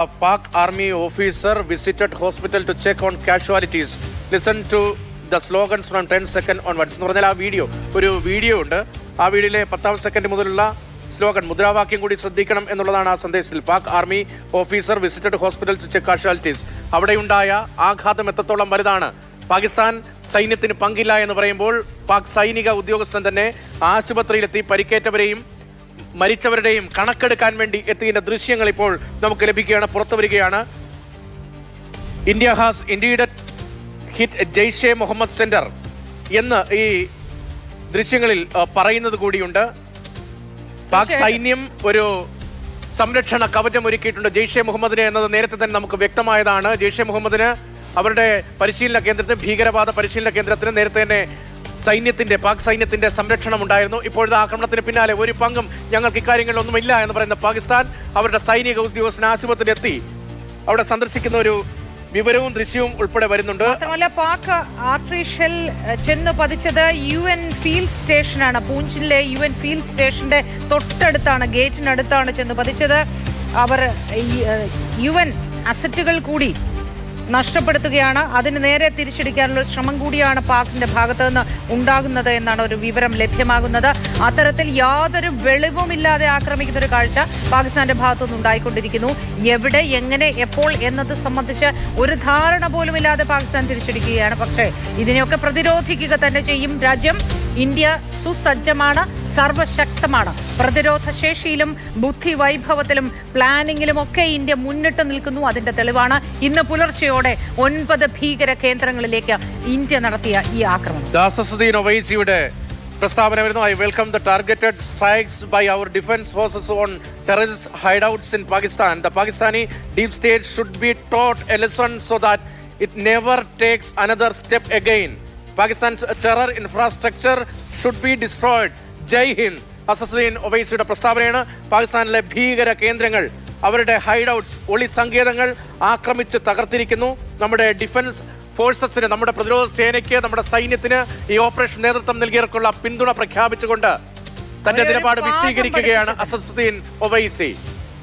A Pak Army officer visited hospital to check on casualties. Listen to the slogans from 10 seconds onwards. എന്ന് പറഞ്ഞാൽ ആ video ഉണ്ട്. ആ വീഡിയോയിലെ 10 സെക്കൻഡ് മുതലുള്ള സ്ലോഗൻ മുദ്രാവാക്യം കൂടി ശ്രദ്ധിക്കണം എന്നുള്ളതാണ് ആ സന്ദേശത്തിൽ. Pak army officer visited hospital to check casualties. അവിടെയുണ്ടായ ആഘാതം എത്രത്തോളം വലുതാണ്. പാകിസ്ഥാൻ സൈന്യത്തിന് പങ്കില്ല എന്ന് പറയുമ്പോൾ പാക് സൈനിക ഉദ്യോഗസ്ഥൻ തന്നെ ആശുപത്രിയിലെത്തി പരിക്കേറ്റവരെയും മരിച്ചവരുടെയും കണക്കെടുക്കാൻ വേണ്ടി എത്തിയതിന്റെ ദൃശ്യങ്ങൾ ഇപ്പോൾ നമുക്ക് ലഭിക്കുകയാണ്, പുറത്തു വരികയാണ്. India has indeed hit Jaish Mohammed centre എന്ന് ഈ ദൃശ്യങ്ങളിൽ പറയുന്നത് കൂടിയുണ്ട്. പാക് സൈന്യം ഒരു സംരക്ഷണ കവചം ഒരുക്കിയിട്ടുണ്ട് ജെയ്ഷെ മുഹമ്മദിനെ എന്നത് നേരത്തെ തന്നെ നമുക്ക് വ്യക്തമായതാണ്. ജെയ്ഷെ മുഹമ്മദിന് അവരുടെ പരിശീലന കേന്ദ്രത്തിന്, ഭീകരവാദ പരിശീലന കേന്ദ്രത്തിന് നേരത്തെ തന്നെ പാക് സൈന്യത്തിന്റെ സംരക്ഷണം ഉണ്ടായിരുന്നു. ഇപ്പോഴത്തെ ആക്രമണത്തിന് പിന്നാലെ ഒരു പങ്കും ഞങ്ങൾക്ക് ഇക്കാര്യങ്ങളിലൊന്നുമില്ല എന്ന് പറയുന്ന പാകിസ്ഥാൻ അവരുടെ സൈനിക ഉദ്യോഗസ്ഥൻ ആശുപത്രിയിൽ എത്തി അവിടെ സന്ദർശിക്കുന്ന ഒരു വിവരവും ദൃശ്യവും ഉൾപ്പെടെ വരുന്നുണ്ട്. മാത്രമല്ല പാക് ആർട്ടിഫിഷ്യൽ ചെന്ന് പതിച്ചത് UN ഫീൽഡ് സ്റ്റേഷനാണ്. പൂഞ്ചിലെ UN ഫീൽഡ് സ്റ്റേഷന്റെ തൊട്ടടുത്താണ്, ഗേറ്റിനടുത്താണ് ചെന്ന് പതിച്ചത്. അവർ UN അസറ്റുകൾ കൂടി നഷ്ടപ്പെടുത്തുകയാണ്. അതിന് നേരെ തിരിച്ചടിക്കാനുള്ള ശ്രമം കൂടിയാണ് പാകിന്റെ ഭാഗത്തു നിന്ന് ഉണ്ടാകുന്നത് എന്നാണ് ഒരു വിവരം ലഭ്യമാകുന്നത്. അത്തരത്തിൽ യാതൊരു വെളിവുമില്ലാതെ ആക്രമിക്കുന്ന ഒരു കാഴ്ച പാകിസ്ഥാന്റെ ഭാഗത്തുനിന്ന് ഉണ്ടായിക്കൊണ്ടിരിക്കുന്നു. എവിടെ, എങ്ങനെ, എപ്പോൾ എന്നത് സംബന്ധിച്ച് ഒരു ധാരണ പോലുമില്ലാതെ പാകിസ്ഥാൻ തിരിച്ചടിക്കുകയാണ്. പക്ഷേ ഇതിനെയൊക്കെ പ്രതിരോധിക്കുക തന്നെ ചെയ്യും രാജ്യം. ഇന്ത്യ സുസജ്ജമാണ്, സർവശക്തമാണ്. പ്രതിരോധ ശേഷിയിലും ബുദ്ധി വൈഭവത്തിലും പ്ലാനിങ്ങിലും ഒക്കെ ഇന്ത്യ മുന്നിട്ട് നിൽക്കുന്നു. അതിന്റെ തെളിവാണ് ഇന്ന് പുലർച്ചെയോടെ 9 ഭീകര കേന്ദ്രങ്ങളിലേക്ക് ഇന്ത്യ നടത്തിയ ഈ ആക്രമണം. ദാസസുദ്ദീൻ ഒവൈസിയുടെ പ്രസ്താവന വരുന്നു. I welcome the targeted strikes by our defence forces on terrorist hideouts in Pakistan. The Pakistani deep state should be taught a lesson so that it never takes another step again. Pakistan's terror infrastructure should be destroyed. ജയ് ഹിന്ദ്. അസസുദ്ദീൻ ഒവൈസിയുടെ പ്രസ്താവനയാണ്. പാകിസ്ഥാനിലെ ഭീകര കേന്ദ്രങ്ങൾ, അവരുടെ ഹൈഡൌട്ട്സ്, ഒളി സങ്കേതങ്ങൾ ആക്രമിച്ച് തകർത്തിരിക്കുന്നു. നമ്മുടെ defence ഫോഴ്സസിന്, നമ്മുടെ പ്രതിരോധ സേനയ്ക്ക്, നമ്മുടെ സൈന്യത്തിന് ഈ ഓപ്പറേഷൻ നേതൃത്വം നൽകിയവർക്കുള്ള പിന്തുണ പ്രഖ്യാപിച്ചുകൊണ്ട് തന്റെ നിലപാട് വിശദീകരിക്കുകയാണ് അസസുദ്ദീൻ ഒവൈസി.